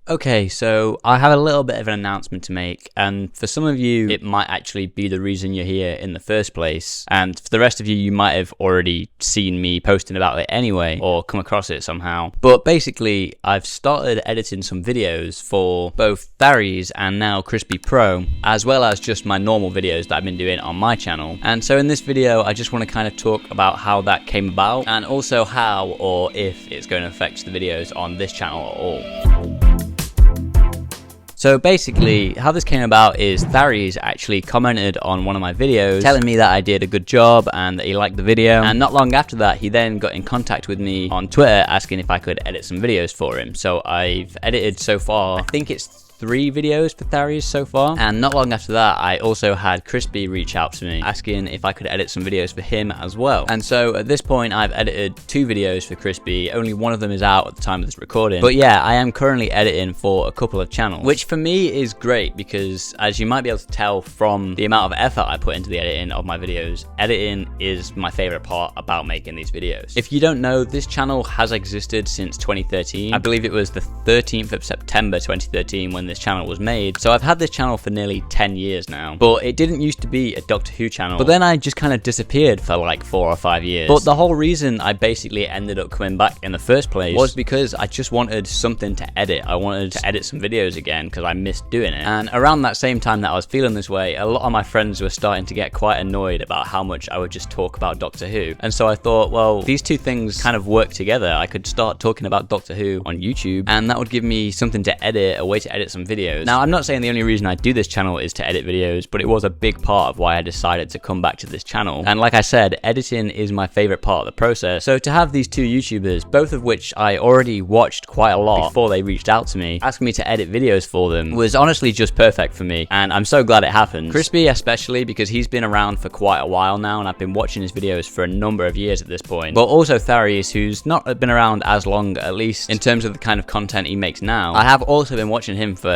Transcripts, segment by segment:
Okay, so I have a little bit of an announcement to make, and for some of you, it might actually be the reason you're here in the first place, and for the rest of you, you might have already seen me posting about it anyway, or come across it somehow. But basically, I've started editing some videos for both Tharies and now Crispy Pro, as well as just my normal videos that I've been doing on my channel. And so in this video, I just want to kind of talk about how that came about, and also how or if it's going to affect the videos on this channel at all. So basically, how this came about is Tharies actually commented on one of my videos telling me that I did a good job and that he liked the video, and not long after that he then got in contact with me on Twitter asking if I could edit some videos for him. So I've edited so far, I think it's 3 videos for Tharies so far, and not long after that I also had Crispy reach out to me asking if I could edit some videos for him as well. And so at this point I've edited 2 videos for Crispy, only one of them is out at the time of this recording, but yeah, I am currently editing for a couple of channels, which for me is great because, as you might be able to tell from the amount of effort I put into the editing of my videos, editing is my favorite part about making these videos. If you don't know, this channel has existed since 2013. I believe it was the 13th of September 2013 when this channel was made, so I've had this channel for nearly 10 years now, but it didn't used to be a Doctor Who channel, but then I just kind of disappeared for like 4 or 5 years. But the whole reason I basically ended up coming back in the first place was because I just wanted something to edit. I wanted to edit some videos again because I missed doing it, and around that same time that I was feeling this way, a lot of my friends were starting to get quite annoyed about how much I would just talk about Doctor Who, and so I thought, well, these two things kind of work together. I could start talking about Doctor Who on YouTube, and that would give me something to edit, a way to edit some videos. Now, I'm not saying the only reason I do this channel is to edit videos, but it was a big part of why I decided to come back to this channel. And like I said, editing is my favorite part of the process. So to have these two YouTubers, both of which I already watched quite a lot before they reached out to me, asking me to edit videos for them, was honestly just perfect for me. And I'm so glad it happened. Crispy especially, because he's been around for quite a while now, and I've been watching his videos for a number of years at this point. But also Tharies, who's not been around as long, at least in terms of the kind of content he makes now. I have also been watching him for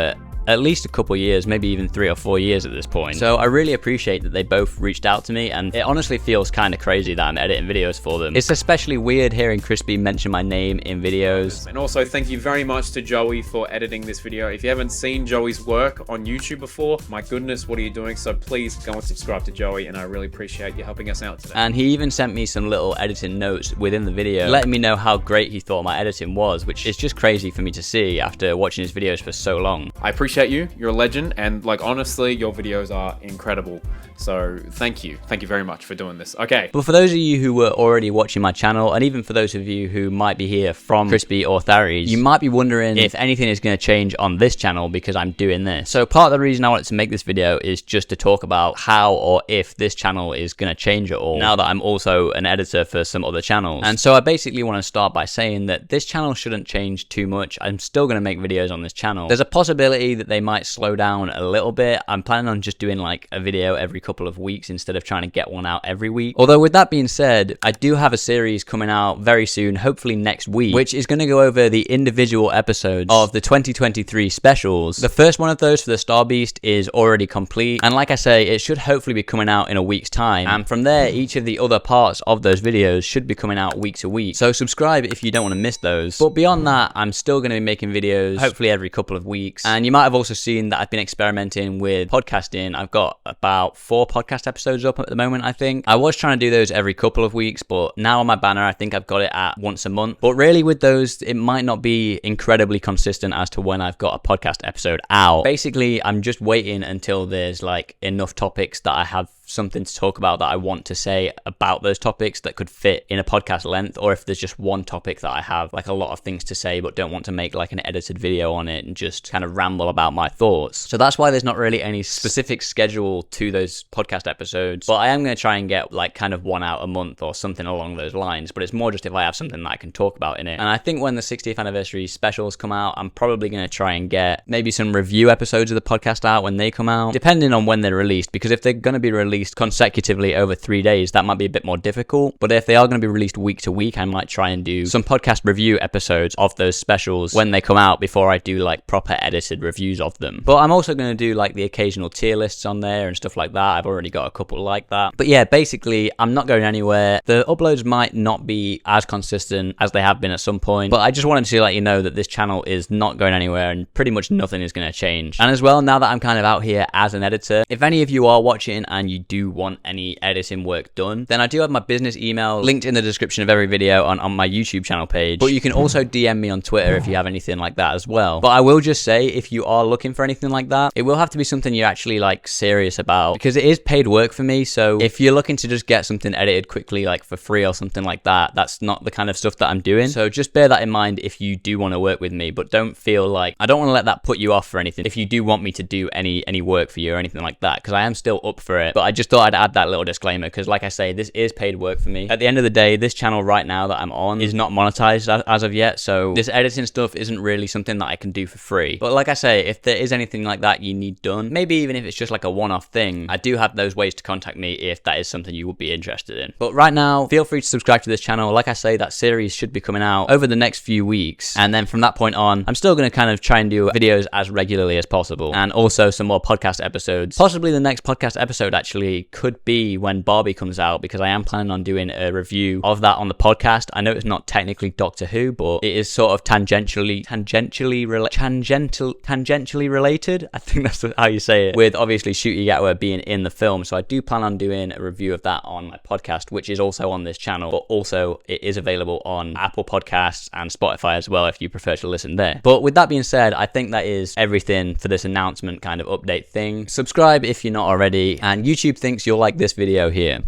at least a couple years, maybe even 3 or 4 years at this point. So I really appreciate that they both reached out to me, and it honestly feels kind of crazy that I'm editing videos for them. It's especially weird hearing Crispy mention my name in videos. And also thank you very much to Joey for editing this video. If you haven't seen Joey's work on YouTube before, my goodness, what are you doing? So please go and subscribe to Joey, and I really appreciate you helping us out today. And he even sent me some little editing notes within the video, letting me know how great he thought my editing was, which is just crazy for me to see after watching his videos for so long. I appreciate you. You're a legend, and like honestly, your videos are incredible. So thank you very much for doing this. Okay, but for those of you who were already watching my channel, and even for those of you who might be here from Crispy or Tharies, you might be wondering if anything is going to change on this channel because I'm doing this. So part of the reason I wanted to make this video is just to talk about how or if this channel is going to change at all, now that I'm also an editor for some other channels. And so I basically want to start by saying that this channel shouldn't change too much. I'm still going to make videos on this channel. There's a possibility that they might slow down a little bit. I'm planning on just doing like a video every couple of weeks instead of trying to get one out every week. Although with that being said, I do have a series coming out very soon, hopefully next week, which is going to go over the individual episodes of the 2023 specials. The first one of those for the Star Beast is already complete, and like I say, it should hopefully be coming out in a week's time, and from there each of the other parts of those videos should be coming out week to week. So subscribe if you don't want to miss those. But beyond that, I'm still going to be making videos hopefully every couple of weeks, and you might have also seen that I've been experimenting with podcasting. I've got about 4 podcast episodes up at the moment, I think. I was trying to do those every couple of weeks, but now on my banner, I think I've got it at once a month. But really with those, it might not be incredibly consistent as to when I've got a podcast episode out. Basically, I'm just waiting until there's like enough topics that I have something to talk about that I want to say about those topics that could fit in a podcast length, or if there's just one topic that I have like a lot of things to say but don't want to make like an edited video on it and just kind of ramble about my thoughts. So that's why there's not really any specific schedule to those podcast episodes, but I am going to try and get like kind of one out a month or something along those lines, but it's more just if I have something that I can talk about in it. And I think when the 60th anniversary specials come out, I'm probably going to try and get maybe some review episodes of the podcast out when they come out, depending on when they're released, because if they're going to be released released consecutively over 3 days, that might be a bit more difficult. But if they are going to be released week to week, I might try and do some podcast review episodes of those specials when they come out before I do like proper edited reviews of them. But I'm also going to do like the occasional tier lists on there and stuff like that. I've already got a couple like that. But yeah, basically, I'm not going anywhere. The uploads might not be as consistent as they have been at some point, but I just wanted to let you know that this channel is not going anywhere and pretty much nothing is going to change. And as well, now that I'm kind of out here as an editor, if any of you are watching and you do want any editing work done, then I do have my business email linked in the description of every video on my YouTube channel page. But you can also DM me on Twitter if you have anything like that as well. But I will just say, if you are looking for anything like that, it will have to be something you're actually like serious about, because it is paid work for me. So if you're looking to just get something edited quickly, like for free or something like that, that's not the kind of stuff that I'm doing. So just bear that in mind if you do want to work with me, but don't feel like, I don't want to let that put you off for anything if you do want me to do any work for you or anything like that, because I am still up for it. But I just thought I'd add that little disclaimer, because like I say, this is paid work for me. At the end of the day, this channel right now that I'm on is not monetized as of yet, so this editing stuff isn't really something that I can do for free. But like I say, if there is anything like that you need done, maybe even if it's just like a one-off thing, I do have those ways to contact me if that is something you would be interested in. But right now, feel free to subscribe to this channel. Like I say, that series should be coming out over the next few weeks, and then from that point on, I'm still going to kind of try and do videos as regularly as possible, and also some more podcast episodes. Possibly the next podcast episode actually could be when Barbie comes out, because I am planning on doing a review of that on the podcast. I know it's not technically Doctor Who, but it is sort of tangentially related. I think that's how you say it, with obviously Ncuti Gatwa being in the film. So I do plan on doing a review of that on my podcast, which is also on this channel, but also it is available on Apple Podcasts and Spotify as well if you prefer to listen there. But with that being said, I think that is everything for this announcement kind of update thing. Subscribe if you're not already, and YouTube thinks you'll like this video here.